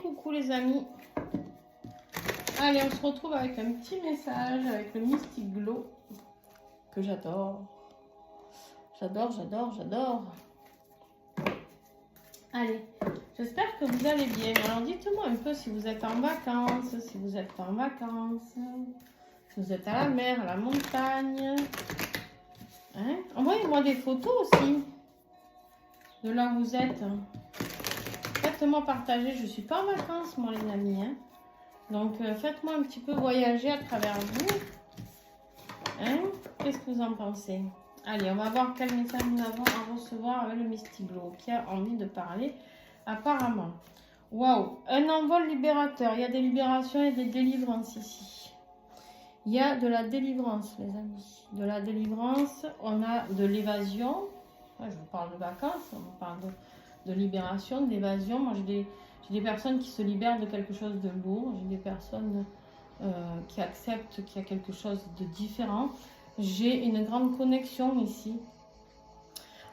coucou les amis. Allez, on se retrouve avec un petit message avec le Mystic Glow que j'adore. J'adore. Allez, j'espère que vous allez bien. Alors dites-moi un peu si vous êtes en vacances, si vous êtes pas en vacances, si vous êtes à la mer, à la montagne. Hein? Envoyez-moi des photos aussi de là où vous êtes. Faites-moi partager. Je suis pas en vacances, moi les amis. Hein? Donc faites-moi un petit peu voyager à travers vous. Hein? Qu'est-ce que vous en pensez? Allez, on va voir quel message nous avons à recevoir avec le Mystic Glow qui a envie de parler apparemment. Waouh, un envol libérateur. Il y a des libérations et des délivrances ici. Il y a de la délivrance, les amis. De la délivrance, on a de l'évasion. Ouais, je vous parle de vacances, on parle de libération, d'évasion. Moi, j'ai des personnes qui se libèrent de quelque chose de lourd. J'ai des personnes qui acceptent qu'il y a quelque chose de différent. J'ai une grande connexion ici.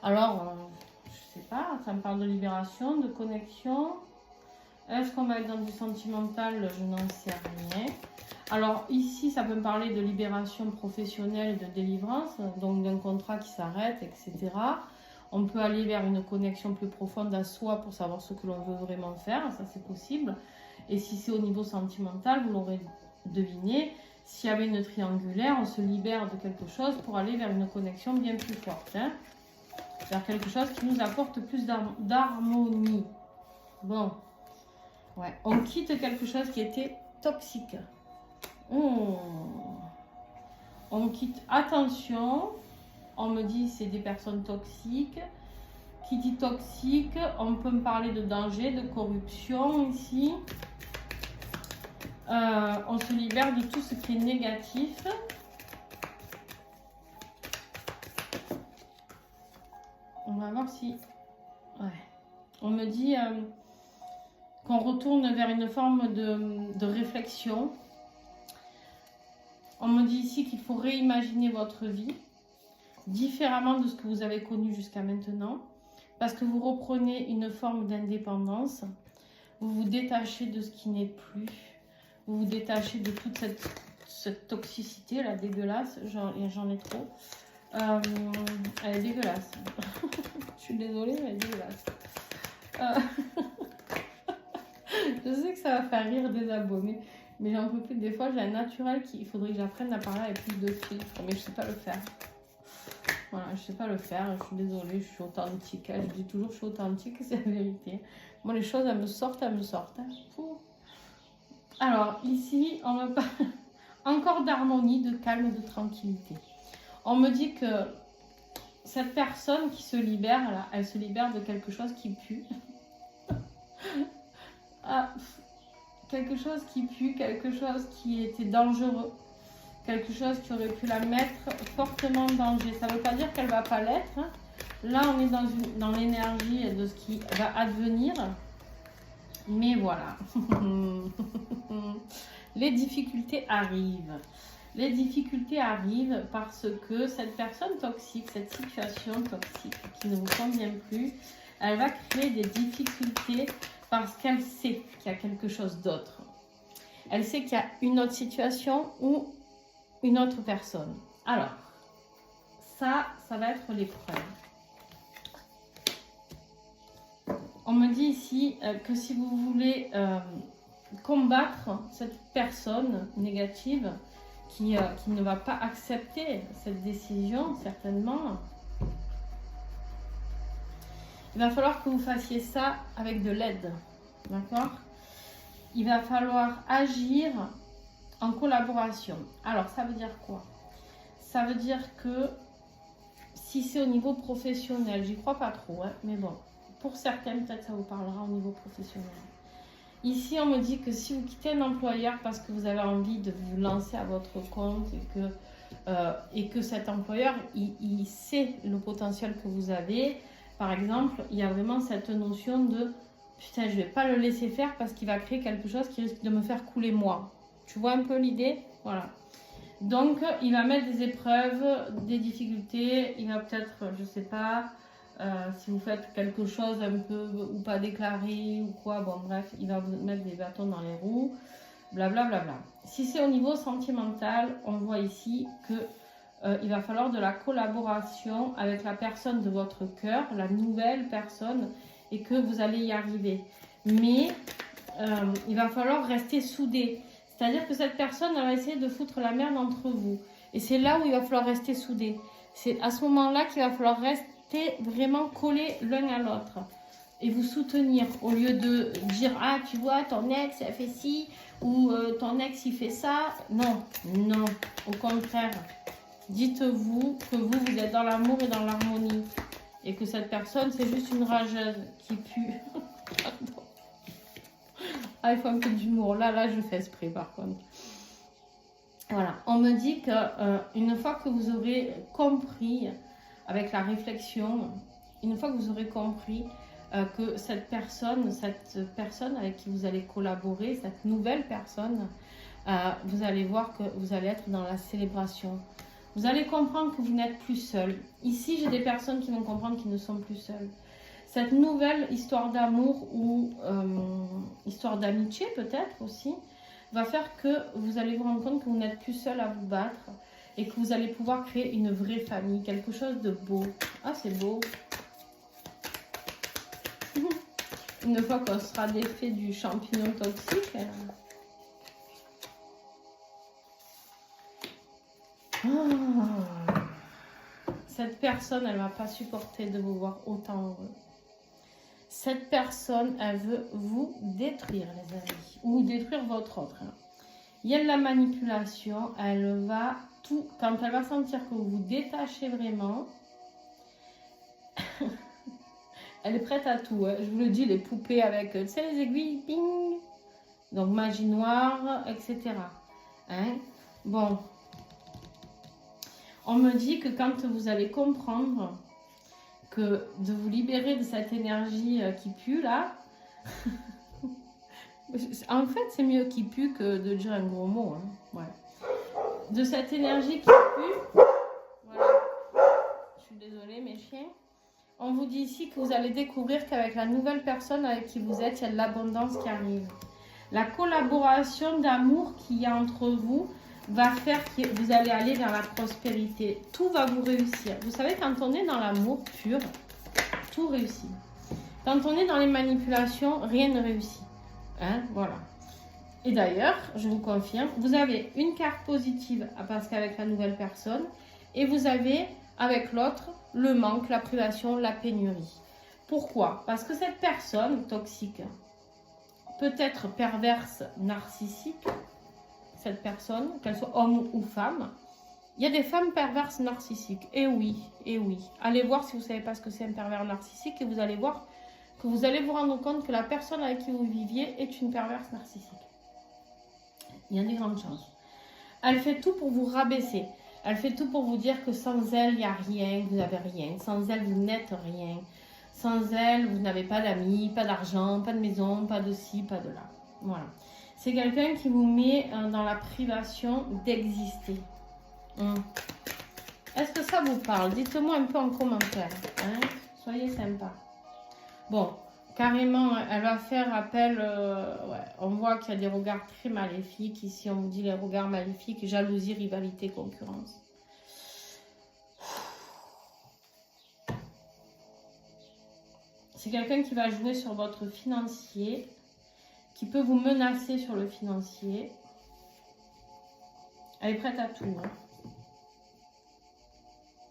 Alors, je sais pas, ça me parle de libération, de connexion. Est-ce qu'on va être dans du sentimental? Je n'en sais rien. Alors ici, ça peut me parler de libération professionnelle et de délivrance, donc d'un contrat qui s'arrête, etc. On peut aller vers une connexion plus profonde à soi pour savoir ce que l'on veut vraiment faire, ça c'est possible. Et si c'est au niveau sentimental, vous l'aurez deviné, s'il y avait une triangulaire, on se libère de quelque chose pour aller vers une connexion bien plus forte. Hein, vers quelque chose qui nous apporte plus d'harmonie. Bon, ouais, on quitte quelque chose qui était toxique. On quitte, attention, on me dit c'est des personnes toxiques. Qui dit toxique, on peut me parler de danger, de corruption ici. On se libère de tout ce qui est négatif. On va voir si... Ouais. On me dit qu'on retourne vers une forme de réflexion. On me dit ici qu'il faut réimaginer votre vie différemment de ce que vous avez connu jusqu'à maintenant. Parce que vous reprenez une forme d'indépendance. Vous vous détachez de ce qui n'est plus. Vous vous détachez de toute cette toxicité là, dégueulasse. J'en ai trop. Elle est dégueulasse. Je suis désolée, mais elle est dégueulasse. Je sais que ça va faire rire des abonnés. Mais j'en peux plus. Des fois, j'ai un naturel il faudrait que j'apprenne à parler avec plus de filtres. Mais je sais pas le faire. Voilà, je sais pas le faire. Je suis désolée, je suis authentique. Je dis toujours que je suis authentique, c'est la vérité. Moi, les choses, elles me sortent. Hein. Alors, ici, on me parle encore d'harmonie, de calme et de tranquillité. On me dit que cette personne qui se libère, là, elle se libère de quelque chose qui pue. Quelque chose qui pue, quelque chose qui était dangereux, quelque chose qui aurait pu la mettre fortement en danger. Ça ne veut pas dire qu'elle ne va pas l'être. Hein. Là, on est dans l'énergie de ce qui va advenir. Mais voilà. Les difficultés arrivent. Les difficultés arrivent parce que cette personne toxique, cette situation toxique qui ne vous convient plus, elle va créer des difficultés parce qu'elle sait qu'il y a quelque chose d'autre. Elle sait qu'il y a une autre situation ou une autre personne. Alors, ça va être l'épreuve. On me dit ici que si vous voulez combattre cette personne négative qui ne va pas accepter cette décision, certainement, il va falloir que vous fassiez ça avec de l'aide. D'accord? Il va falloir agir en collaboration. Alors, ça veut dire quoi? Ça veut dire que si c'est au niveau professionnel, j'y crois pas trop, hein, mais bon, pour certains, peut-être ça vous parlera au niveau professionnel. Ici, on me dit que si vous quittez un employeur parce que vous avez envie de vous lancer à votre compte et que cet employeur, il sait le potentiel que vous avez, par exemple, il y a vraiment cette notion de « putain, je ne vais pas le laisser faire parce qu'il va créer quelque chose qui risque de me faire couler moi ». Tu vois un peu l'idée? Voilà. Donc, il va mettre des épreuves, des difficultés, il va peut-être, je ne sais pas, Si vous faites quelque chose un peu ou pas déclaré ou quoi, bon bref, il va vous mettre des bâtons dans les roues, blablabla. Bla, bla, bla. Si c'est au niveau sentimental, on voit ici que il va falloir de la collaboration avec la personne de votre cœur, la nouvelle personne, et que vous allez y arriver. Mais il va falloir rester soudés. C'est-à-dire que cette personne, elle va essayer de foutre la merde entre vous. Et c'est là où il va falloir rester soudés. C'est à ce moment-là qu'il va falloir rester vraiment collés l'un à l'autre. Et vous soutenir au lieu de dire « Ah, tu vois, ton ex, elle fait ci » ou ton ex, il fait ça. Non, non, au contraire. Dites-vous que vous êtes dans l'amour et dans l'harmonie. Et que cette personne, c'est juste une rageuse qui pue. Pardon. Ah, il faut un peu d'humour. Là, je fais esprit par contre. Voilà. On me dit qu'une fois que vous aurez compris, avec la réflexion, une fois que vous aurez compris que cette personne avec qui vous allez collaborer, cette nouvelle personne, vous allez voir que vous allez être dans la célébration. Vous allez comprendre que vous n'êtes plus seul. Ici, j'ai des personnes qui vont comprendre qu'ils ne sont plus seuls. Cette nouvelle histoire d'amour ou histoire d'amitié peut-être aussi, va faire que vous allez vous rendre compte que vous n'êtes plus seul à vous battre et que vous allez pouvoir créer une vraie famille, quelque chose de beau. Ah, c'est beau. Une fois qu'on sera défait du champignon toxique. Cette personne, elle ne va pas supporter de vous voir autant heureux. Cette personne, elle veut vous détruire, les amis. Ou détruire votre autre. Il y a de la manipulation. Elle va tout... Quand elle va sentir que vous vous détachez vraiment, elle est prête à tout. Hein. Je vous le dis, les poupées avec, tu sais, les aiguilles, ping. Donc, magie noire, etc. Hein? Bon. On me dit que quand vous allez comprendre que de vous libérer de cette énergie qui pue là, en fait c'est mieux qui pue que de dire un gros mot. Hein. Ouais. De cette énergie qui pue, voilà. Je suis désolée mes chiens. On vous dit ici que vous allez découvrir qu'avec la nouvelle personne avec qui vous êtes, il y a de l'abondance qui arrive. La collaboration d'amour qu'il y a entre vous va faire que vous allez aller vers la prospérité. Tout va vous réussir. Vous savez, quand on est dans l'amour pur, tout réussit. Quand on est dans les manipulations, rien ne réussit. Hein, voilà. Et d'ailleurs, je vous confirme, vous avez une carte positive parce qu'avec la nouvelle personne, et vous avez avec l'autre le manque, la privation, la pénurie. Pourquoi? Parce que cette personne toxique peut être perverse, narcissique, cette personne, qu'elle soit homme ou femme. Il y a des femmes perverses narcissiques. Et oui, et oui. Allez voir si vous ne savez pas ce que c'est un pervers narcissique et vous allez voir que vous allez vous rendre compte que la personne avec qui vous viviez est une perverse narcissique. Il y a des grandes chances. Elle fait tout pour vous rabaisser. Elle fait tout pour vous dire que sans elle, il n'y a rien, vous n'avez rien. Sans elle, vous n'êtes rien. Sans elle, vous n'avez pas d'amis, pas d'argent, pas de maison, pas de ci, pas de là. Voilà. C'est quelqu'un qui vous met dans la privation d'exister. Est-ce que ça vous parle? Dites-moi un peu en commentaire. Hein? Soyez sympa. Bon, carrément, elle va faire appel. Ouais, on voit qu'il y a des regards très maléfiques. Ici, on vous dit les regards maléfiques. Jalousie, rivalité, concurrence. C'est quelqu'un qui va jouer sur votre financier, qui peut vous menacer sur le financier. Elle est prête à tout. Hein.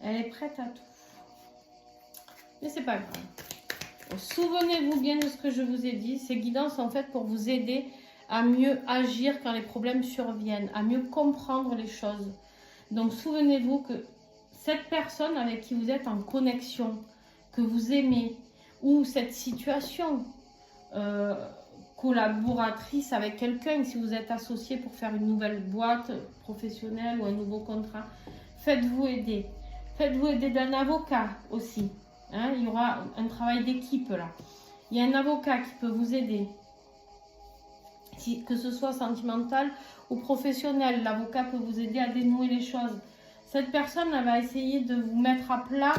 Elle est prête à tout. Mais c'est pas grave. Souvenez-vous bien de ce que je vous ai dit. Ces guidances sont faites pour vous aider à mieux agir quand les problèmes surviennent, à mieux comprendre les choses. Donc souvenez-vous que cette personne avec qui vous êtes en connexion, que vous aimez, ou cette situation collaboratrice avec quelqu'un, si vous êtes associé pour faire une nouvelle boîte professionnelle ou un nouveau contrat, faites-vous aider. Faites-vous aider d'un avocat aussi. Hein, il y aura un travail d'équipe là. Il y a un avocat qui peut vous aider. Que ce soit sentimental ou professionnel, l'avocat peut vous aider à dénouer les choses. Cette personne, elle va essayer de vous mettre à plat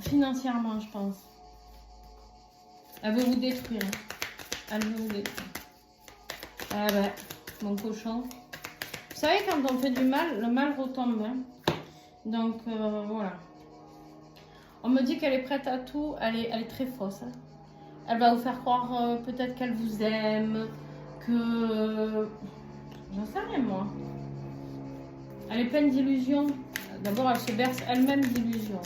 financièrement, je pense. Elle veut vous détruire. Elle veut vous détruire. Ah ben, mon cochon. Vous savez, quand on fait du mal, le mal retombe. Hein. Donc, voilà. On me dit qu'elle est prête à tout. Elle est très fausse. Hein. Elle va vous faire croire peut-être qu'elle vous aime. Que... j'en sais rien, moi. Elle est pleine d'illusions. D'abord, elle se berce elle-même d'illusions.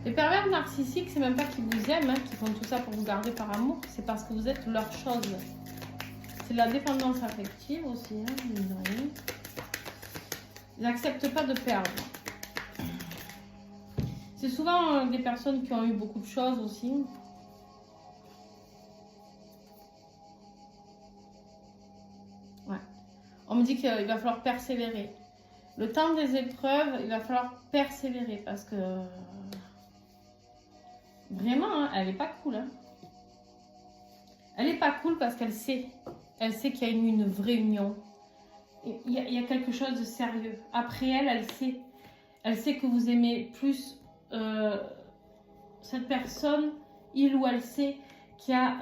Les pervers narcissiques, c'est même pas qu'ils vous aiment, hein, qu'ils font tout ça pour vous garder par amour. C'est parce que vous êtes leur chose. C'est la dépendance affective aussi. Hein, ils n'acceptent pas de perdre. C'est souvent des personnes qui ont eu beaucoup de choses aussi. Ouais. On me dit qu'il va falloir persévérer. Le temps des épreuves, il va falloir persévérer parce que... vraiment, hein, elle n'est pas cool. Hein. Elle n'est pas cool parce qu'elle sait. Elle sait qu'il y a une vraie union. Il y a quelque chose de sérieux. Après elle, elle sait. Elle sait que vous aimez plus cette personne, il ou elle sait qu'il y a,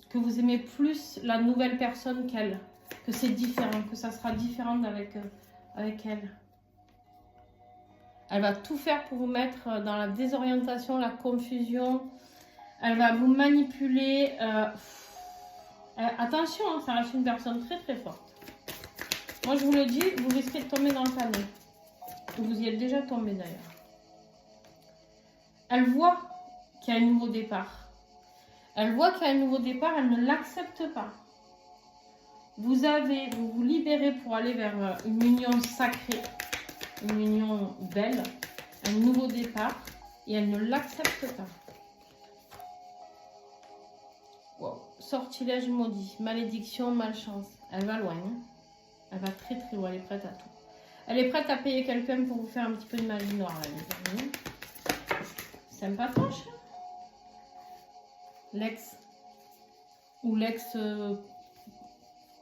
que vous aimez plus la nouvelle personne qu'elle. Que c'est différent, que ça sera différent avec elle. Elle va tout faire pour vous mettre dans la désorientation, la confusion. Elle va vous manipuler. Attention, hein, ça reste une personne très très forte. Moi je vous le dis, vous risquez de tomber dans le panneau. Vous y êtes déjà tombé d'ailleurs. Elle voit qu'il y a un nouveau départ. Elle voit qu'il y a un nouveau départ, elle ne l'accepte pas. Vous vous libérez pour aller vers une union sacrée, une union belle, un nouveau départ, et elle ne l'accepte pas. Wow. Sortilège maudit, malédiction, malchance. Elle va loin. Hein. Elle va très très loin, elle est prête à tout. Elle est prête à payer quelqu'un pour vous faire un petit peu de magie noire, là, les amis. Sympatoche. L'ex ou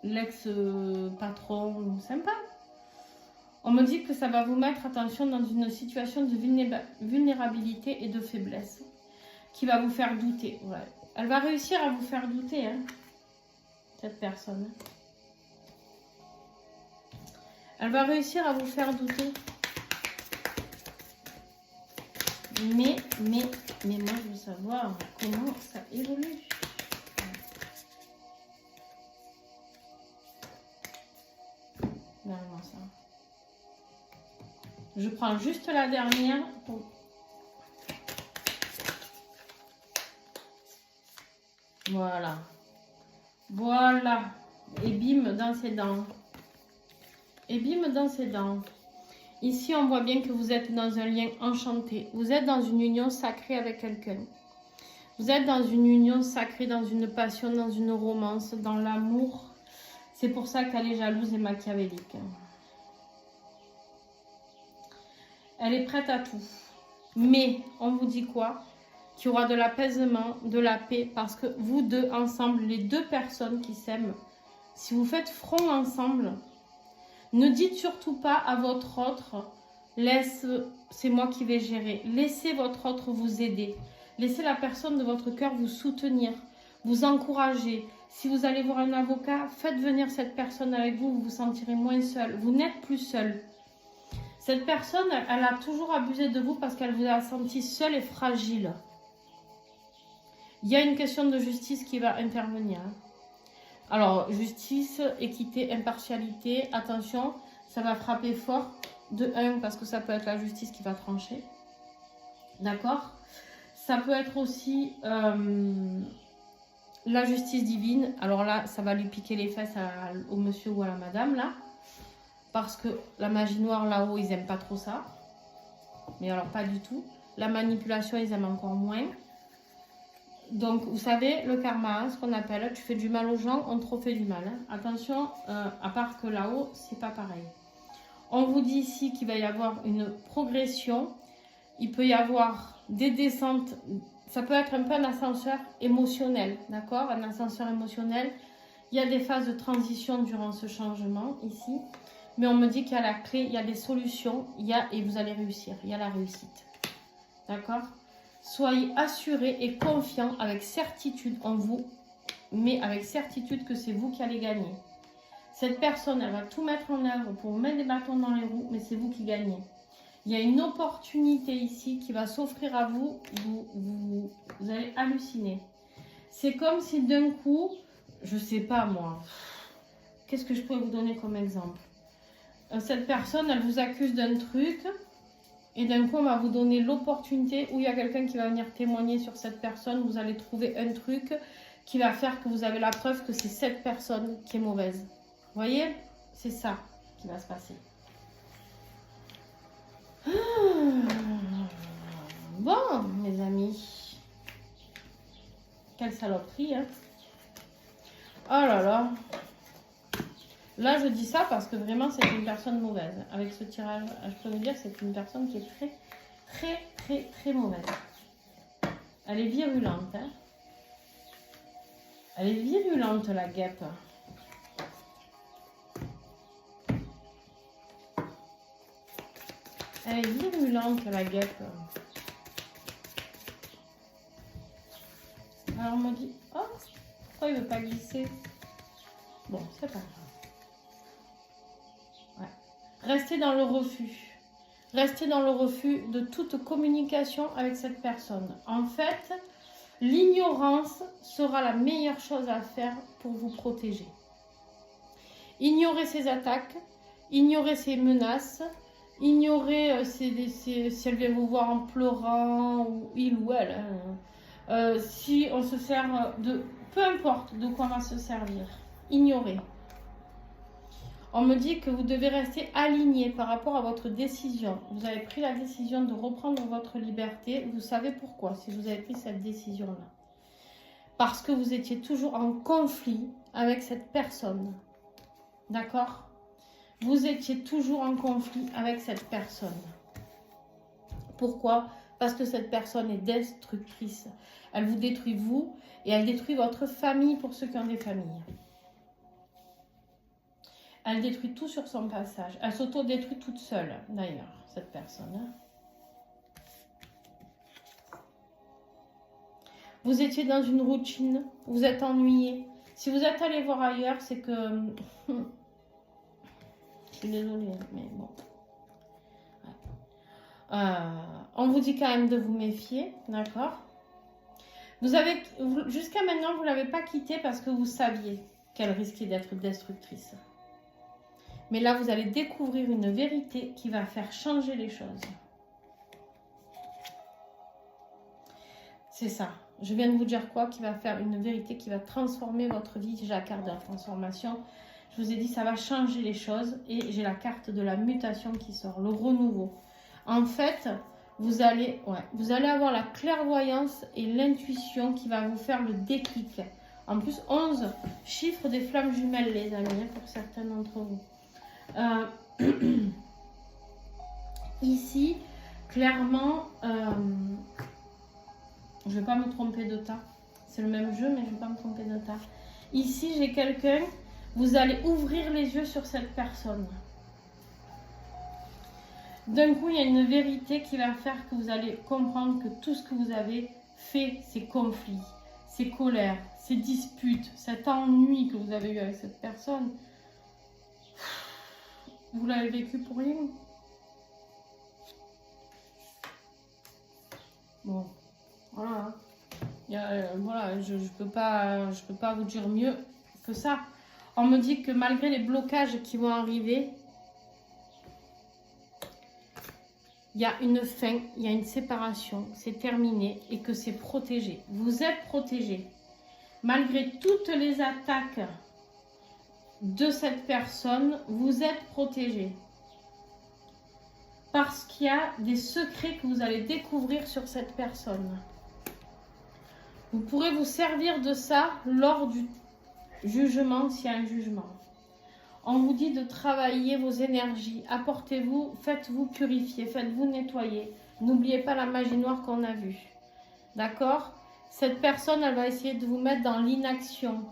l'ex-patron, sympa. On me dit que ça va vous mettre, attention, dans une situation de vulnérabilité et de faiblesse qui va vous faire douter. Ouais. Elle va réussir à vous faire douter, hein, cette personne. Elle va réussir à vous faire douter. Mais moi, je veux savoir comment ça évolue. Non, ça. Je prends juste la dernière. Voilà. Voilà. Et bim dans ses dents. Et bim dans ses dents. Ici, on voit bien que vous êtes dans un lien enchanté. Vous êtes dans une union sacrée avec quelqu'un. Vous êtes dans une union sacrée, dans une passion, dans une romance, dans l'amour. C'est pour ça qu'elle est jalouse et machiavélique. Elle est prête à tout. Mais, on vous dit quoi? Qu'il y aura de l'apaisement, de la paix, parce que vous deux ensemble, les deux personnes qui s'aiment, si vous faites front ensemble, ne dites surtout pas à votre autre, c'est moi qui vais gérer. Laissez votre autre vous aider. Laissez la personne de votre cœur vous soutenir, vous encourager. Si vous allez voir un avocat, faites venir cette personne avec vous, vous vous sentirez moins seul. Vous n'êtes plus seul. Cette personne, elle a toujours abusé de vous parce qu'elle vous a senti seul et fragile. Il y a une question de justice qui va intervenir. Alors, justice, équité, impartialité, attention, ça va frapper fort. De 1, parce que ça peut être la justice qui va trancher. D'accord? Ça peut être aussi la justice divine. Alors là, ça va lui piquer les fesses au monsieur ou à la madame, là. Parce que la magie noire, là-haut, ils n'aiment pas trop ça. Mais alors, pas du tout. La manipulation, ils aiment encore moins. Donc, vous savez, le karma, hein, ce qu'on appelle, tu fais du mal aux gens, on te refait du mal. Hein. Attention, à part que là-haut, c'est pas pareil. On vous dit ici qu'il va y avoir une progression. Il peut y avoir des descentes. Ça peut être un peu un ascenseur émotionnel, d'accord? Un ascenseur émotionnel. Il y a des phases de transition durant ce changement, ici. Mais on me dit qu'il y a la clé, il y a des solutions, et vous allez réussir. Il y a la réussite. D'accord? Soyez assurés et confiants avec certitude en vous, mais avec certitude que c'est vous qui allez gagner. Cette personne, elle va tout mettre en œuvre pour vous mettre des bâtons dans les roues, mais c'est vous qui gagnez. Il y a une opportunité ici qui va s'offrir à vous, vous allez halluciner. C'est comme si d'un coup, je sais pas moi, qu'est-ce que je pourrais vous donner comme exemple? Cette personne, elle vous accuse d'un truc, et d'un coup, on va vous donner l'opportunité où il y a quelqu'un qui va venir témoigner sur cette personne. Vous allez trouver un truc qui va faire que vous avez la preuve que c'est cette personne qui est mauvaise. Vous voyez? C'est ça qui va se passer. Bon, mes amis. Quelle saloperie, hein? Oh là là. Là, je dis ça parce que vraiment, c'est une personne mauvaise. Avec ce tirage, je peux vous dire que c'est une personne qui est très, très, très, très mauvaise. Elle est virulente, hein? Elle est virulente, la guêpe. Elle est virulente, la guêpe. Alors, on me dit, oh, pourquoi il ne veut pas glisser? Bon, c'est pas grave. Restez dans le refus. Restez dans le refus de toute communication avec cette personne. En fait, l'ignorance sera la meilleure chose à faire pour vous protéger. Ignorez ses attaques, ignorez ses menaces, ignorez si elle vient vous voir en pleurant, ou il ou elle. Si on se sert de... Peu importe de quoi on va se servir. Ignorez. On me dit que vous devez rester aligné par rapport à votre décision. Vous avez pris la décision de reprendre votre liberté. Vous savez pourquoi, si vous avez pris cette décision-là. Parce que vous étiez toujours en conflit avec cette personne. D'accord? Vous étiez toujours en conflit avec cette personne. Pourquoi? Parce que cette personne est destructrice. Elle vous détruit vous et elle détruit votre famille pour ceux qui ont des familles. Elle détruit tout sur son passage. Elle s'auto-détruit toute seule, d'ailleurs, cette personne. Vous étiez dans une routine, vous êtes ennuyé. Si vous êtes allé voir ailleurs, c'est que... Je suis désolée, mais bon. On vous dit quand même de vous méfier, d'accord? Jusqu'à maintenant, vous ne l'avez pas quittée parce que vous saviez qu'elle risquait d'être destructrice. Mais là, vous allez découvrir une vérité qui va faire changer les choses. C'est ça. Je viens de vous dire quoi? Qui va faire une vérité qui va transformer votre vie. J'ai la carte de la transformation. Je vous ai dit, ça va changer les choses. Et j'ai la carte de la mutation qui sort, le renouveau. En fait, vous allez avoir la clairvoyance et l'intuition qui va vous faire le déclic. En plus, 11 chiffres des flammes jumelles, les amis, pour certains d'entre vous. Ici, clairement, je ne vais pas me tromper de tas. C'est le même jeu, mais je ne vais pas me tromper de tas. Ici, j'ai quelqu'un, vous allez ouvrir les yeux sur cette personne. D'un coup, il y a une vérité qui va faire que vous allez comprendre que tout ce que vous avez fait, ces conflits, ces colères, ces disputes, cet ennui que vous avez eu avec cette personne, vous l'avez vécu pour rien. Bon, voilà. Voilà, je peux pas vous dire mieux que ça. On me dit que malgré les blocages qui vont arriver, il y a une fin, il y a une séparation, c'est terminé et que c'est protégé. Vous êtes protégé. Malgré toutes les attaques de cette personne, vous êtes protégé. Parce qu'il y a des secrets que vous allez découvrir sur cette personne. Vous pourrez vous servir de ça lors du jugement, s'il y a un jugement. On vous dit de travailler vos énergies. Apportez-vous, faites-vous purifier, faites-vous nettoyer. N'oubliez pas la magie noire qu'on a vue. D'accord? Cette personne, elle va essayer de vous mettre dans l'inaction.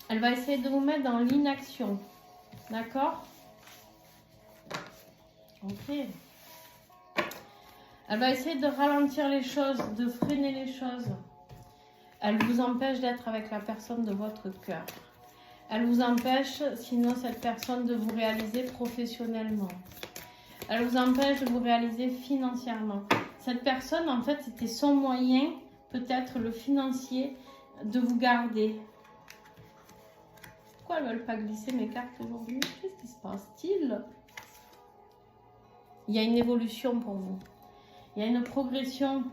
Elle va essayer de vous mettre dans l'inaction. D'accord? Ok. Elle va essayer de ralentir les choses, de freiner les choses. Elle vous empêche d'être avec la personne de votre cœur. Elle vous empêche, sinon, cette personne de vous réaliser professionnellement. Elle vous empêche de vous réaliser financièrement. Cette personne, en fait, c'était son moyen, peut-être le financier, de vous garder. Pourquoi elles ne veulent pas glisser mes cartes aujourd'hui? Qu'est-ce qui se passe-t-il? Il y a une évolution pour vous. Il y a une progression.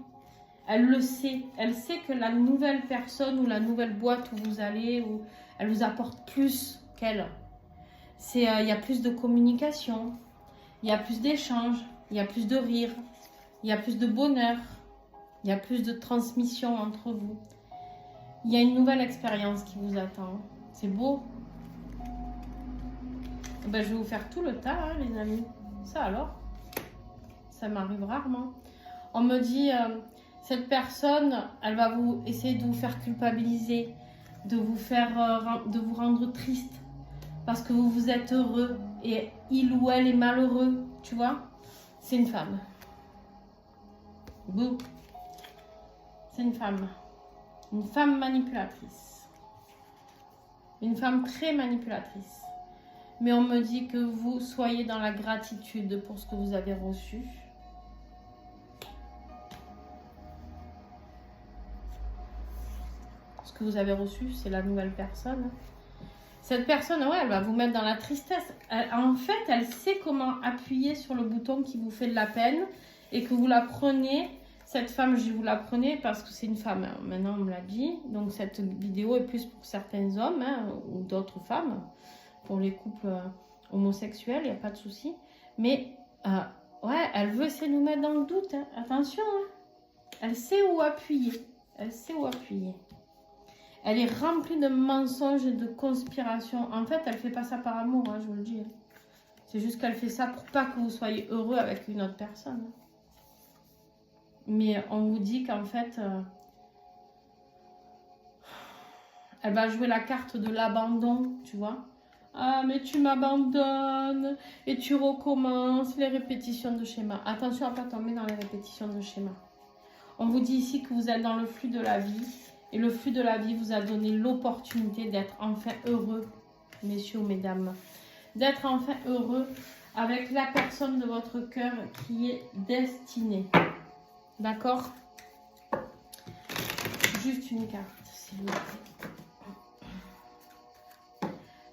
Elle le sait. Elle sait que la nouvelle personne ou la nouvelle boîte où vous allez, où elle vous apporte plus qu'elle. Il y a plus de communication. Il y a plus d'échanges. Il y a plus de rire. Il y a plus de bonheur. Il y a plus de transmission entre vous. Il y a une nouvelle expérience qui vous attend. C'est beau. Ben, je vais vous faire tout le tas, hein, les amis. Ça alors, ça m'arrive rarement. On me dit, cette personne, elle va vous essayer de vous faire culpabiliser, de vous rendre triste parce que vous êtes heureux et il ou elle est malheureux, tu vois. C'est une femme. Bouh. C'est une femme. Une femme manipulatrice. Une femme très manipulatrice. Mais on me dit que vous soyez dans la gratitude pour ce que vous avez reçu. Ce que vous avez reçu, c'est la nouvelle personne. Cette personne, ouais, elle va vous mettre dans la tristesse. En fait, elle sait comment appuyer sur le bouton qui vous fait de la peine et que vous la prenez. Cette femme, je dis vous la prenez parce que c'est une femme. Maintenant, on me l'a dit. Donc, cette vidéo est plus pour certains hommes, hein, ou d'autres femmes. Pour les couples homosexuels, il n'y a pas de souci. Mais, ouais, elle veut essayer de nous mettre dans le doute. Hein. Attention, hein. Elle sait où appuyer. Elle sait où appuyer. Elle est remplie de mensonges et de conspirations. En fait, elle ne fait pas ça par amour, hein, je vous le dis. C'est juste qu'elle fait ça pour pas que vous soyez heureux avec une autre personne. Mais on vous dit qu'en fait, elle va jouer la carte de l'abandon, tu vois. Ah, mais tu m'abandonnes et tu recommences les répétitions de schéma. Attention à ne pas tomber dans les répétitions de schéma. On vous dit ici que vous êtes dans le flux de la vie. Et le flux de la vie vous a donné l'opportunité d'être enfin heureux, messieurs ou mesdames. D'être enfin heureux avec la personne de votre cœur qui est destinée. D'accord? Juste une carte, s'il vous plaît.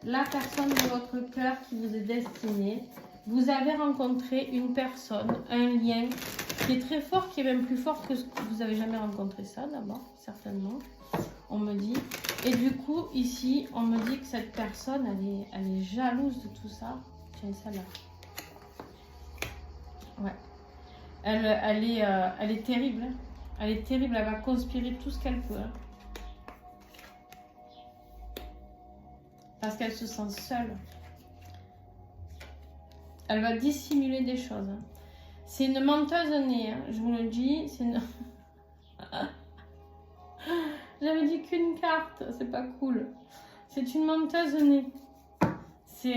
La personne de votre cœur qui vous est destinée. Vous avez rencontré une personne, un lien qui est très fort, qui est même plus fort que ce que vous avez jamais rencontré ça d'abord, certainement, on me dit. Et du coup, ici, on me dit que cette personne, elle est jalouse de tout ça. Tiens, celle-là. Ouais. Elle est terrible. Hein. Elle est terrible, elle va conspirer tout ce qu'elle peut. Hein. Parce qu'elle se sent seule. Elle va dissimuler des choses. Hein. C'est une menteuse née, hein, je vous le dis. C'est une... J'avais dit qu'une carte, c'est pas cool. C'est une menteuse née. C'est...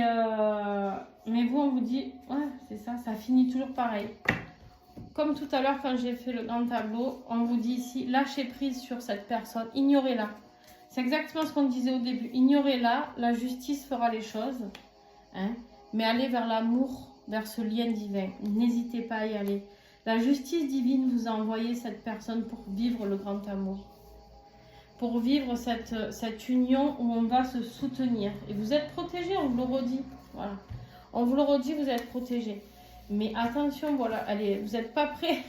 Mais vous, on vous dit... Ouais, c'est ça, ça finit toujours pareil. Comme tout à l'heure, quand j'ai fait le grand tableau, on vous dit ici, lâchez prise sur cette personne, ignorez-la. C'est exactement ce qu'on disait au début. Ignorez-la, la justice fera les choses. Hein, mais allez vers l'amour, vers ce lien divin. N'hésitez pas à y aller. La justice divine vous a envoyé cette personne pour vivre le grand amour. Pour vivre cette union où on va se soutenir. Et vous êtes protégés, on vous le redit. Voilà. On vous le redit, vous êtes protégés. Mais attention, voilà, vous n'êtes pas prêts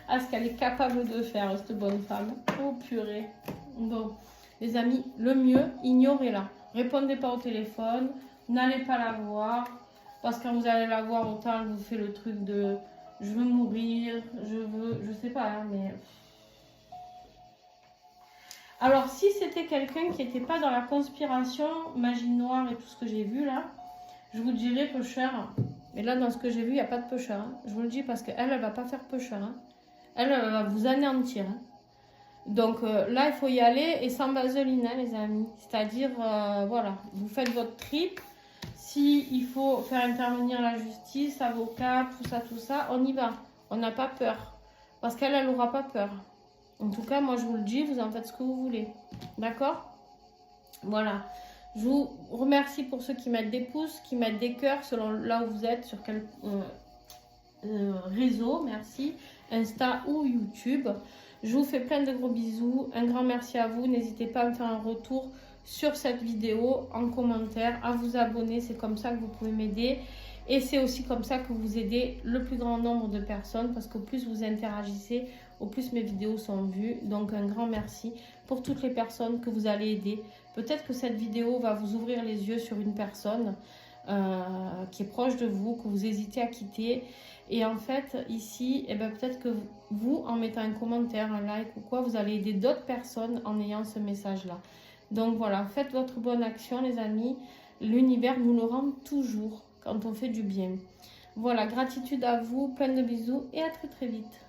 à ce qu'elle est capable de faire, cette bonne femme. Oh purée. Bon, les amis, le mieux, ignorez-la. Répondez pas au téléphone, n'allez pas la voir. Parce que quand vous allez la voir, autant elle vous fait le truc de je veux mourir, je sais pas, hein, mais... Alors, si c'était quelqu'un qui n'était pas dans la conspiration, magie noire et tout ce que j'ai vu là, je vous dirais pêcheur. Mais là, dans ce que j'ai vu, il n'y a pas de pêcheur. Hein. Je vous le dis parce qu'elle, elle ne va pas faire pêcheur. Hein. Elle va vous anéantir. Hein. Donc là, il faut y aller et sans vaseline, hein, les amis. C'est-à-dire, voilà, vous faites votre trip. S'il faut faire intervenir la justice, avocat, tout ça, on y va. On n'a pas peur. Parce qu'elle, elle n'aura pas peur. En tout cas, moi, je vous le dis, vous en faites ce que vous voulez. D'accord? Voilà. Je vous remercie pour ceux qui mettent des pouces, qui mettent des cœurs selon là où vous êtes, sur quel réseau, merci, Insta ou YouTube. Je vous fais plein de gros bisous. Un grand merci à vous. N'hésitez pas à me faire un retour sur cette vidéo en commentaire, à vous abonner. C'est comme ça que vous pouvez m'aider. Et c'est aussi comme ça que vous aidez le plus grand nombre de personnes. Parce qu'au plus vous interagissez, au plus mes vidéos sont vues. Donc un grand merci pour toutes les personnes que vous allez aider. Peut-être que cette vidéo va vous ouvrir les yeux sur une personne qui est proche de vous, que vous hésitez à quitter. Et en fait, ici, eh ben, peut-être que vous, en mettant un commentaire, un like ou quoi, vous allez aider d'autres personnes en ayant ce message-là. Donc voilà, faites votre bonne action, les amis. L'univers nous le rend toujours quand on fait du bien. Voilà, gratitude à vous, plein de bisous et à très très vite.